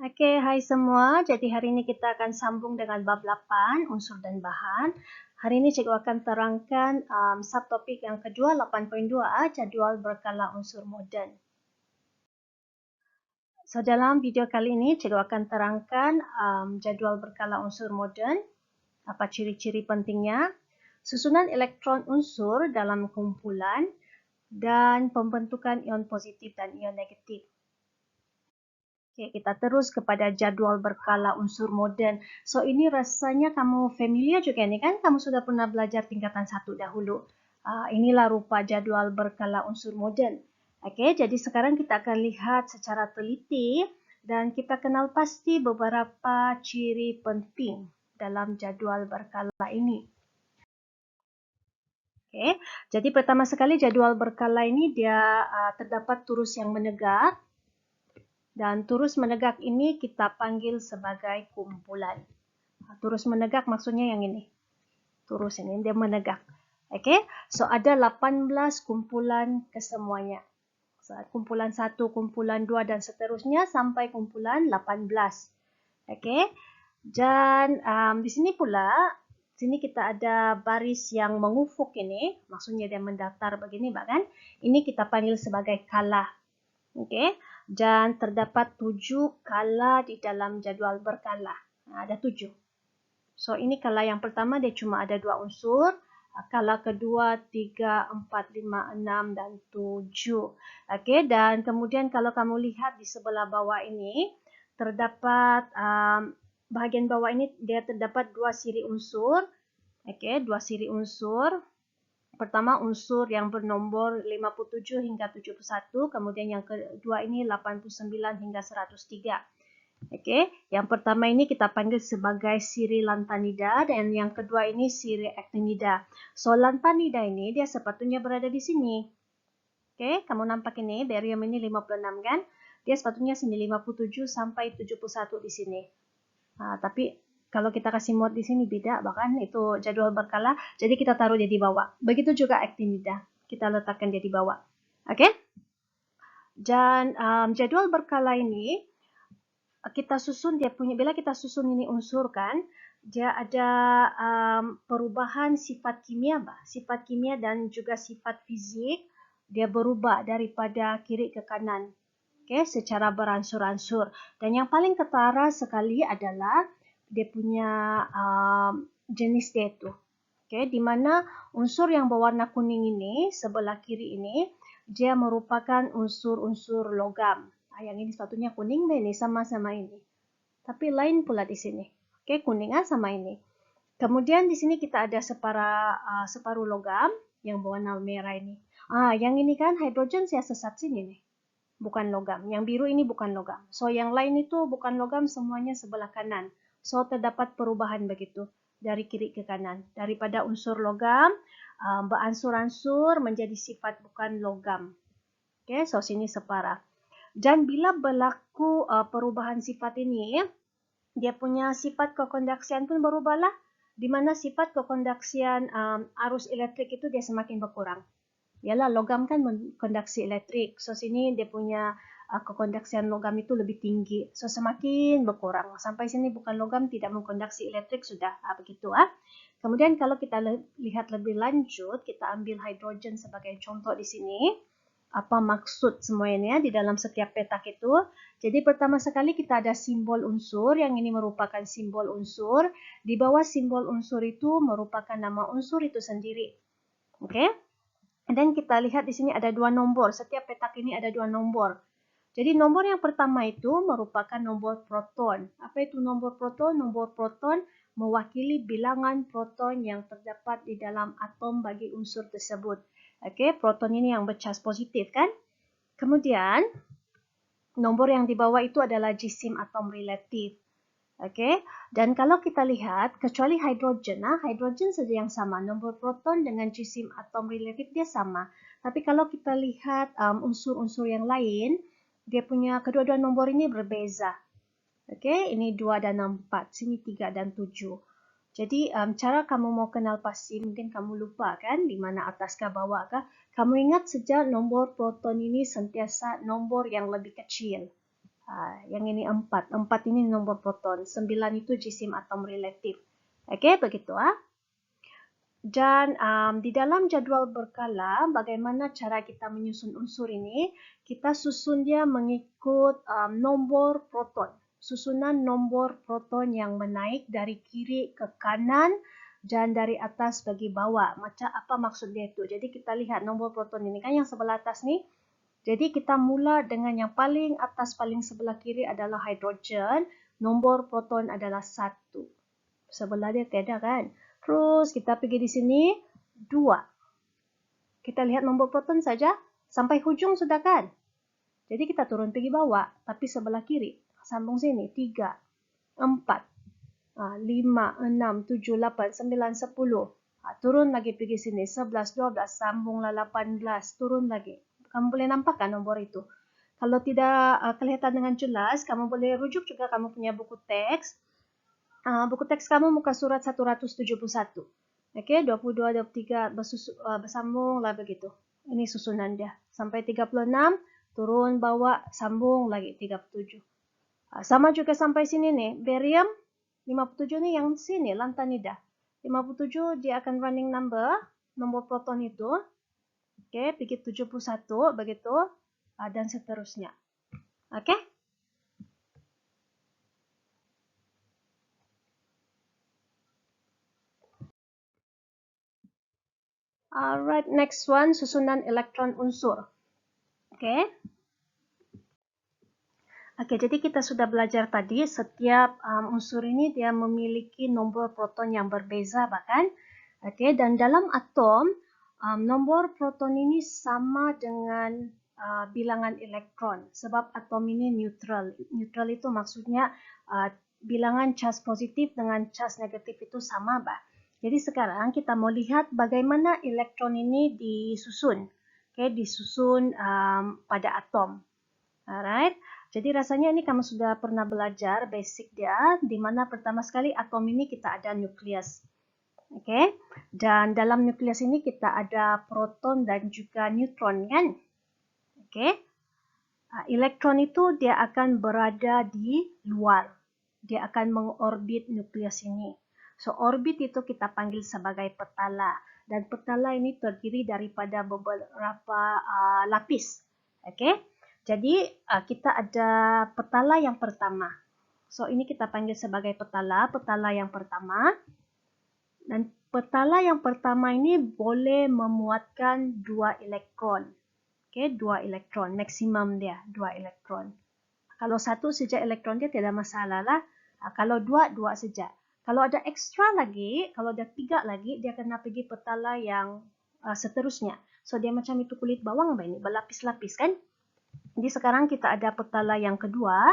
Oke, hai semua. Jadi hari ini kita akan sambung dengan bab 8, unsur dan bahan. Hari ini cikgu akan terangkan subtopik yang kedua, 8.2, jadual berkala unsur moden. So, dalam video kali ini, cikgu akan terangkan jadual berkala unsur moden, apa ciri-ciri pentingnya, susunan elektron unsur dalam kumpulan, dan pembentukan ion positif dan ion negatif. Okay, kita terus kepada jadual berkala unsur moden. So, ini rasanya kamu familiar juga ni kan? Kamu sudah pernah belajar tingkatan 1 dahulu. Inilah rupa jadual berkala unsur moden. Okay, jadi sekarang kita akan lihat secara teliti dan kita kenal pasti beberapa ciri penting dalam jadual berkala ini. Okay, jadi pertama sekali jadual berkala ini dia terdapat turus yang menegak. Dan turus menegak ini kita panggil sebagai kumpulan. Turus menegak maksudnya yang ini. Turus ini, dia menegak. Okay? So, ada 18 kumpulan kesemuanya. So, kumpulan 1, kumpulan 2 dan seterusnya sampai kumpulan 18. Okay? Dan di sini pula, sini kita ada baris yang mengufuk ini. Maksudnya dia mendatar begini, kan? Ini kita panggil sebagai kala. Okay? Dan terdapat 7 kala di dalam jadual berkala. Ada 7. So, ini kala yang pertama dia cuma ada 2 unsur. Kala kedua 3, 4, 5, 6 dan 7. Okay? Dan kemudian kalau kamu lihat di sebelah bawah ini, terdapat bahagian bawah ini dia terdapat 2 siri unsur. Okay? 2 siri unsur. Pertama unsur yang bernombor 57 hingga 71, kemudian yang kedua ini 89 hingga 103. Okey, yang pertama ini kita panggil sebagai siri lantanida dan yang kedua ini siri actinida. So lantanida ini dia sepatutnya berada di sini. Okey, kamu nampak ini barium ini 56 kan? Dia sepatutnya sini 57 sampai 71 di sini. Tapi kalau kita kasih mod di sini beda, bahkan itu jadual berkala, jadi kita taruh dia di bawah. Begitu juga actinida, kita letakkan dia di bawah. Oke? Dan jadual berkala ini kita susun dia punya, bila kita susun ini unsur kan, dia ada perubahan sifat kimia, sifat kimia dan juga sifat fizik, dia berubah daripada kiri ke kanan. Okay, secara beransur-ansur. Dan yang paling ketara sekali adalah dia punya jenis dia itu. Okay, di mana unsur yang berwarna kuning ini, sebelah kiri ini, dia merupakan unsur-unsur logam. Yang ini sepatutnya kuning deh, ini sama-sama ini. Tapi lain pula di sini. Okay, kuning sama ini. Kemudian di sini kita ada separuh logam yang berwarna merah ini. Yang ini kan hidrogen saya sesat sini nih. Bukan logam. Yang biru ini bukan logam. So, yang lain itu bukan logam, semuanya sebelah kanan. So, terdapat perubahan begitu dari kiri ke kanan. Daripada unsur logam, beransur-ansur menjadi sifat bukan logam. Okay, so sini separa. Dan bila berlaku perubahan sifat ini, dia punya sifat kekondaksian pun berubahlah. Di mana sifat kekondaksian arus elektrik itu dia semakin berkurang. Yalah, logam kan kondaksi elektrik. So, sini dia punya kekondaksian logam itu lebih tinggi. So, semakin berkurang. Sampai sini bukan logam, tidak mengkondaksi elektrik, sudah. Begitu. Kemudian kalau kita lihat lebih lanjut, kita ambil hidrogen sebagai contoh di sini. Apa maksud semuanya di dalam setiap petak itu? Jadi pertama sekali kita ada simbol unsur. Yang ini merupakan simbol unsur. Di bawah simbol unsur itu merupakan nama unsur itu sendiri. Oke? Dan kita lihat di sini ada 2 nombor. Setiap petak ini ada 2 nombor. Jadi nombor yang pertama itu merupakan nombor proton. Apa itu nombor proton? Nombor proton mewakili bilangan proton yang terdapat di dalam atom bagi unsur tersebut. Okey, proton ini yang bercas positif kan? Kemudian nombor yang di bawah itu adalah jisim atom relatif. Okey, dan kalau kita lihat, kecuali hidrogen, hidrogen saja yang sama. Nombor proton dengan jisim atom relatif dia sama. Tapi kalau kita lihat unsur-unsur yang lain, dia punya kedua-dua nombor ini berbeza. Okey, ini 2 dan 4, sini 3 dan 7. Jadi cara kamu mau kenal pasti, mungkin kamu lupa kan, di mana atas ke bawah kah? Kamu ingat saja nombor proton ini sentiasa nombor yang lebih kecil. Yang ini 4. 4 ini nombor proton. 9 itu jisim atom relatif. Okey, begitu. Dan di dalam jadual berkala, bagaimana cara kita menyusun unsur ini? Kita susun dia mengikut nombor proton. Susunan nombor proton yang menaik dari kiri ke kanan dan dari atas bagi bawah. Macam apa maksud dia itu? Jadi kita lihat nombor proton ini kan yang sebelah atas ni. Jadi kita mula dengan yang paling atas, paling sebelah kiri adalah hidrogen. Nombor proton adalah 1. Sebelah dia tiada kan? Terus kita pergi di sini 2. Kita lihat nombor proton saja sampai hujung sudah kan? Jadi kita turun pergi bawah, tapi sebelah kiri. Sambung sini 3, 4, 5, 6, 7, 8, 9, 10. Turun lagi pergi sini 11, 12, sambunglah 18, turun lagi. Kamu boleh nampak kan nombor itu? Kalau tidak kelihatan dengan jelas, kamu boleh rujuk juga kamu punya buku teks. Buku teks kamu muka surat 171. Okey, 22, 23 bersambung lah begitu. Ini susunan dia. Sampai 36, turun bawah, sambung lagi 37. Sama juga sampai sini nih. Barium 57 ni yang sini, lantanida. 57 dia akan running number, nombor proton itu. Okey, pergi 71 begitu dan seterusnya. Okey? Alright, next one, susunan elektron unsur. Okay. Okay, jadi kita sudah belajar tadi, setiap unsur ini dia memiliki nombor proton yang berbeza bahkan. Okay, dan dalam atom, nombor proton ini sama dengan bilangan elektron. Sebab atom ini neutral. Neutral itu maksudnya bilangan charge positif dengan charge negatif itu sama bah. Jadi sekarang kita mau lihat bagaimana elektron ini disusun. Okay, disusun pada atom. Alright. Jadi rasanya ini kamu sudah pernah belajar basic dia, di mana pertama sekali atom ini kita ada nukleus. Okay. Dan dalam nukleus ini kita ada proton dan juga neutron kan. Okay. Elektron itu dia akan berada di luar. Dia akan mengorbit nukleus ini. So, orbit itu kita panggil sebagai petala. Dan petala ini terdiri daripada beberapa lapis. Okay. Jadi, kita ada petala yang pertama. So, ini kita panggil sebagai petala yang pertama. Dan petala yang pertama ini boleh memuatkan 2 elektron. Okay, 2 elektron, maksimum dia 2 elektron. Kalau 1 saja elektron dia tidak masalah lah. Kalau 2, 2 saja. Kalau ada ekstra lagi, kalau ada 3 lagi, dia kena pergi petala yang seterusnya. So, dia macam itu kulit bawang apa ini, berlapis-lapis kan? Jadi sekarang kita ada petala yang kedua.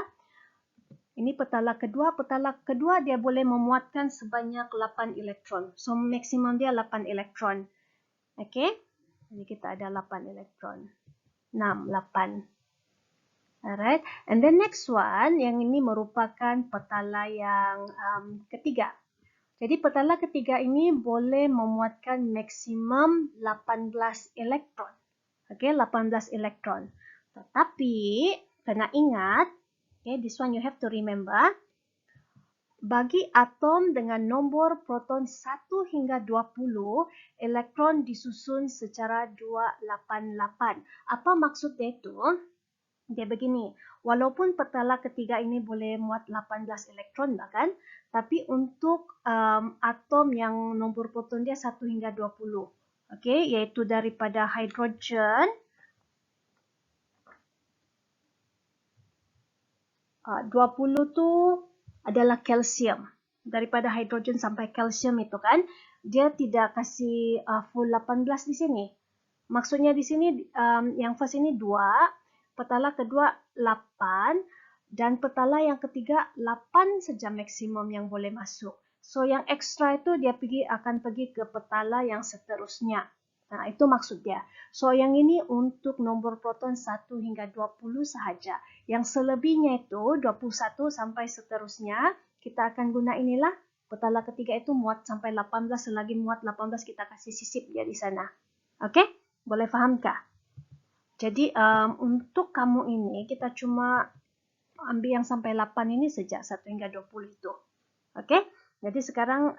Ini petala kedua dia boleh memuatkan sebanyak 8 elektron. So, maksimum dia 8 elektron. Okay? Jadi kita ada 8 elektron. 6, 8. Alright. And then next one, yang ini merupakan petala yang ketiga. Jadi petala ketiga ini boleh memuatkan maksimum 18 elektron. Okay, 18 elektron. Tetapi, kena ingat, okay, this one you have to remember, bagi atom dengan nombor proton 1 hingga 20, elektron disusun secara 288. Apa maksud dia itu? Dia begini, walaupun petala ketiga ini boleh muat 18 elektron bahkan, tapi untuk atom yang nombor proton dia 1 hingga 20. Okay, iaitu daripada hidrogen, 20 tu adalah kalsium. Daripada hidrogen sampai kalsium itu kan, dia tidak kasih full 18 di sini. Maksudnya di sini yang first ini 2, petala kedua 8, dan petala yang ketiga 8 saja maksimum yang boleh masuk. So yang ekstra itu dia akan pergi ke petala yang seterusnya. Nah, itu maksud dia. So yang ini untuk nombor proton 1 hingga 20 sahaja. Yang selebihnya itu 21 sampai seterusnya kita akan guna inilah petala ketiga itu muat sampai 18, selagi muat 18 kita kasih sisip dia di sana. Okey? Boleh fahamkah? Jadi untuk kamu ini kita cuma ambil yang sampai 8 ini sejak 1 hingga 20 itu. Oke, jadi sekarang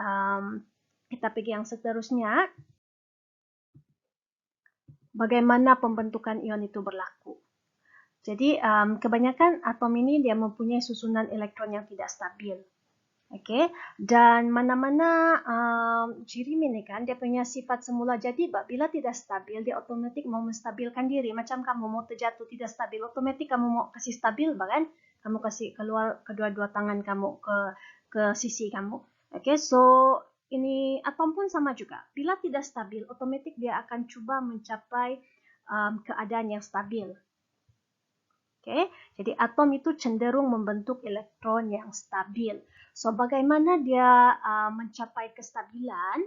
kita pergi yang seterusnya. Bagaimana pembentukan ion itu berlaku. Jadi kebanyakan atom ini dia mempunyai susunan elektron yang tidak stabil. Okey, dan mana-mana jirim ini kan dia punya sifat semula. Jadi bila tidak stabil dia otomatik mau menstabilkan diri. Macam kamu mau terjatuh tidak stabil, otomatik kamu mau kasih stabil bahkan kamu kasih keluar kedua-dua tangan kamu ke sisi kamu. Okey, so ini atom pun sama juga. Bila tidak stabil, otomatik dia akan cuba mencapai keadaan yang stabil. Okay? Jadi atom itu cenderung membentuk elektron yang stabil. So bagaimana dia mencapai kestabilan?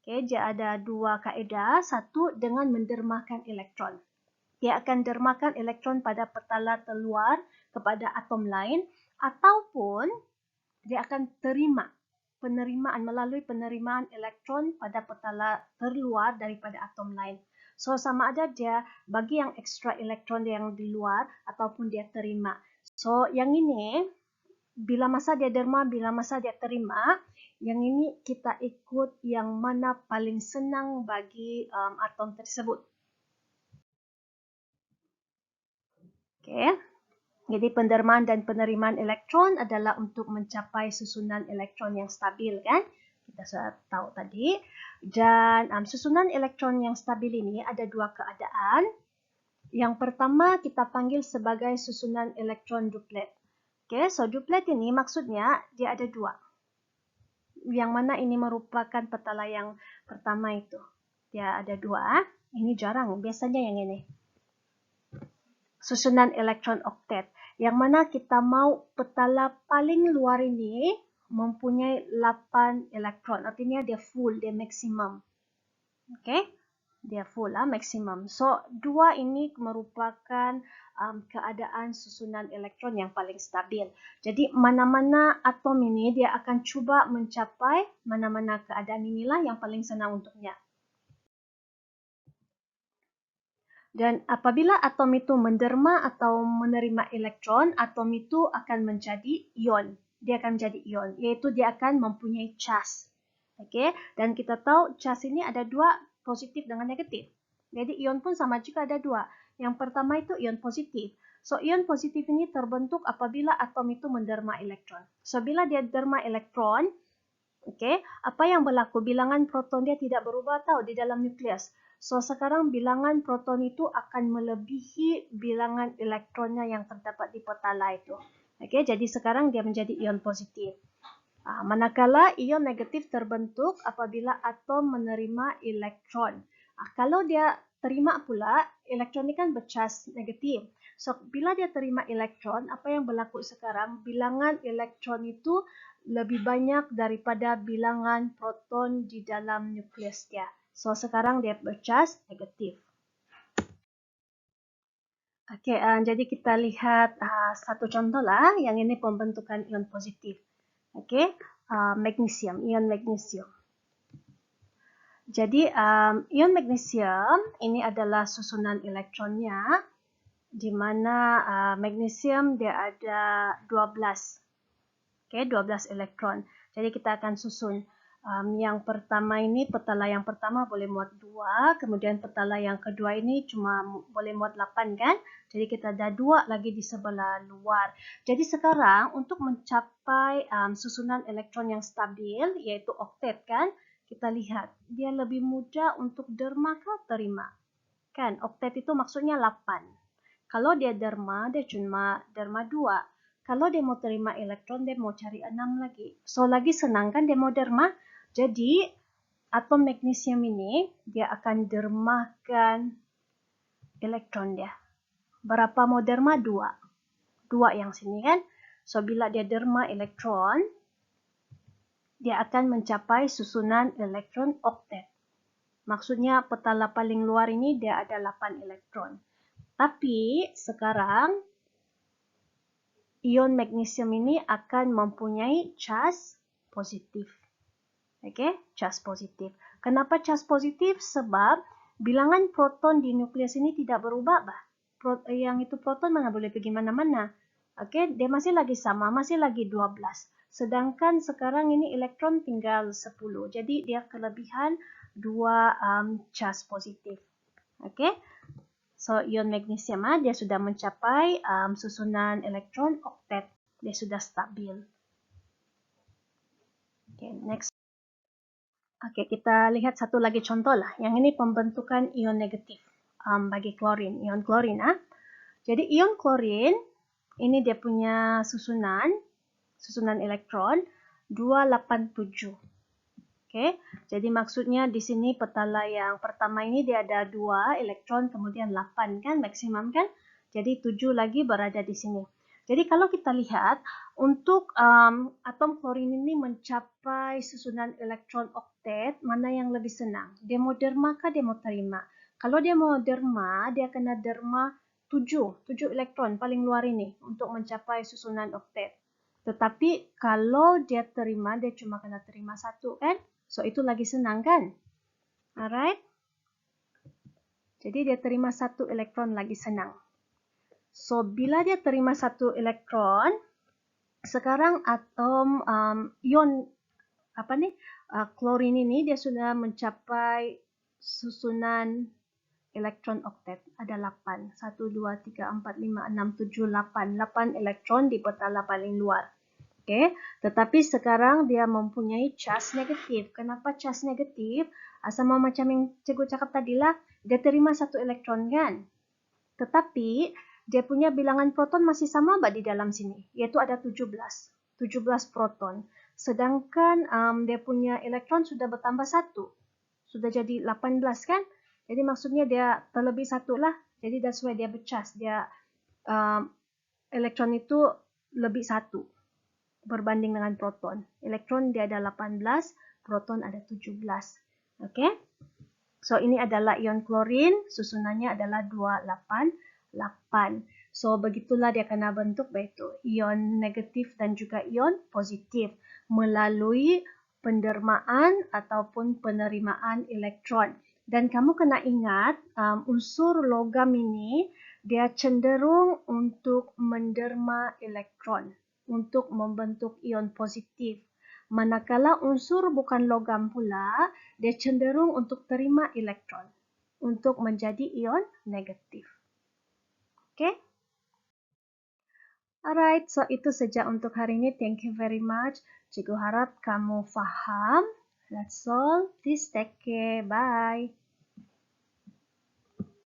Okay, dia ada dua kaedah. Satu dengan mendermakan elektron. Dia akan dermakan elektron pada petala terluar kepada atom lain ataupun dia akan terima penerimaan melalui penerimaan elektron pada petala terluar daripada atom lain. So sama ada dia bagi yang ekstra elektron yang di luar ataupun dia terima. So yang ini bila masa dia derma, bila masa dia terima, yang ini kita ikut yang mana paling senang bagi atom tersebut. Okay. Jadi pendermaan dan penerimaan elektron adalah untuk mencapai susunan elektron yang stabil kan? Kita sudah tahu tadi. Dan susunan elektron yang stabil ini ada dua keadaan. Yang pertama kita panggil sebagai susunan elektron duplet. Okay, so duplet ini maksudnya dia ada dua. Yang mana ini merupakan petala yang pertama itu. Dia ada dua. Ini jarang, biasanya yang ini. Susunan elektron oktet. Yang mana kita mau petala paling luar ini mempunyai 8 elektron. Artinya dia full, dia maksimum. Okay? Dia full lah, maksimum. So, dua ini merupakan keadaan susunan elektron yang paling stabil. Jadi, mana-mana atom ini dia akan cuba mencapai mana-mana keadaan inilah yang paling senang untuknya. Dan apabila atom itu menderma atau menerima elektron, atom itu akan menjadi ion. Dia akan menjadi ion, iaitu dia akan mempunyai charge. Okay? Dan kita tahu charge ini ada dua, positif dengan negatif. Jadi ion pun sama juga ada dua. Yang pertama itu ion positif. So ion positif ini terbentuk apabila atom itu menderma elektron. So bila dia derma elektron, okay, apa yang berlaku? Bilangan proton dia tidak berubah tahu di dalam nukleus. So, sekarang bilangan proton itu akan melebihi bilangan elektronnya yang terdapat di petala itu. Okay, jadi sekarang dia menjadi ion positif. Manakala ion negatif terbentuk apabila atom menerima elektron. Kalau dia terima pula, elektron ini kan bercharge negatif. So, bila dia terima elektron, apa yang berlaku sekarang? Bilangan elektron itu lebih banyak daripada bilangan proton di dalam nukleus dia. So, sekarang dia bercharge negatif. Okey, jadi kita lihat satu contoh lah. Yang ini pembentukan ion positif. Okey, magnesium, ion magnesium. Jadi, ion magnesium ini adalah susunan elektronnya, di mana magnesium dia ada 12. Okey, 12 elektron. Jadi, kita akan susun. Yang pertama ini, petala yang pertama boleh muat 2, kemudian petala yang kedua ini cuma boleh muat 8 kan? Jadi kita ada 2 lagi di sebelah luar. Jadi sekarang untuk mencapai susunan elektron yang stabil, yaitu oktet kan? Kita lihat, dia lebih mudah untuk derma ke terima. Kan? Oktet itu maksudnya 8. Kalau dia derma, dia cuma derma 2. Kalau dia mau terima elektron, dia mau cari 6 lagi. So, lagi senang kan dia mau derma? Jadi, atom magnesium ini, dia akan dermakan elektron dia. Berapa mau derma? 2. 2 yang sini kan. So, bila dia derma elektron, dia akan mencapai susunan elektron oktet. Maksudnya, petala paling luar ini, dia ada 8 elektron. Tapi, sekarang, ion magnesium ini akan mempunyai charge positif. Okey, charge positif. Kenapa charge positif? Sebab bilangan proton di nukleus ini tidak berubah, bah. Yang itu proton mana boleh pergi mana-mana. Oke, dia masih lagi sama, masih lagi 12. Sedangkan sekarang ini elektron tinggal 10. Jadi dia kelebihan 2 charge positif. Oke. So, ion magnesium dia sudah mencapai susunan elektron oktet. Dia sudah stabil. Oke, next. Oke, kita lihat satu lagi contoh lah. Yang ini pembentukan ion negatif bagi klorin, ion klorin. Jadi ion klorin ini dia punya susunan elektron 287. Oke, jadi maksudnya di sini petala yang pertama ini dia ada 2 elektron, kemudian 8 kan, maksimum kan? Jadi 7 lagi berada di sini. Jadi kalau kita lihat, untuk atom klorin ini mencapai susunan elektron oktet, mana yang lebih senang? Dia mau derma kah dia mau terima? Kalau dia mau derma, dia kena derma 7 elektron paling luar ini untuk mencapai susunan oktet. Tetapi kalau dia terima, dia cuma kena terima 1 kan? So, itu lagi senang kan? Alright? Jadi dia terima 1 elektron lagi senang. So, bila dia terima 1 elektron, sekarang atom ion klorin ini dia sudah mencapai susunan elektron oktet. Ada 8. 1, 2, 3, 4, 5, 6, 7, 8. 8 elektron di petala paling luar. Oke, tetapi sekarang dia mempunyai charge negatif. Kenapa charge negatif? Sama macam yang cikgu cakap tadi lah, dia terima 1 elektron kan? Tetapi dia punya bilangan proton masih sama di dalam sini, yaitu ada 17 proton. Sedangkan dia punya elektron sudah bertambah 1, sudah jadi 18 kan? Jadi maksudnya dia terlebih 1 lah. Jadi that's why dia bercharge. Dia elektron itu lebih 1 berbanding dengan proton. Elektron dia ada 18, proton ada 17. Oke? So ini adalah ion klorin, susunannya adalah 288. So begitulah dia kena bentuk, yaitu ion negatif dan juga ion positif melalui pendermaan ataupun penerimaan elektron. Dan kamu kena ingat unsur logam ini dia cenderung untuk menderma elektron, untuk membentuk ion positif. Manakala unsur bukan logam pula, dia cenderung untuk terima elektron, untuk menjadi ion negatif. Oke? Alright, so itu saja untuk hari ini. Thank you very much. Cikgu harap kamu faham. That's all. Please take care. Bye.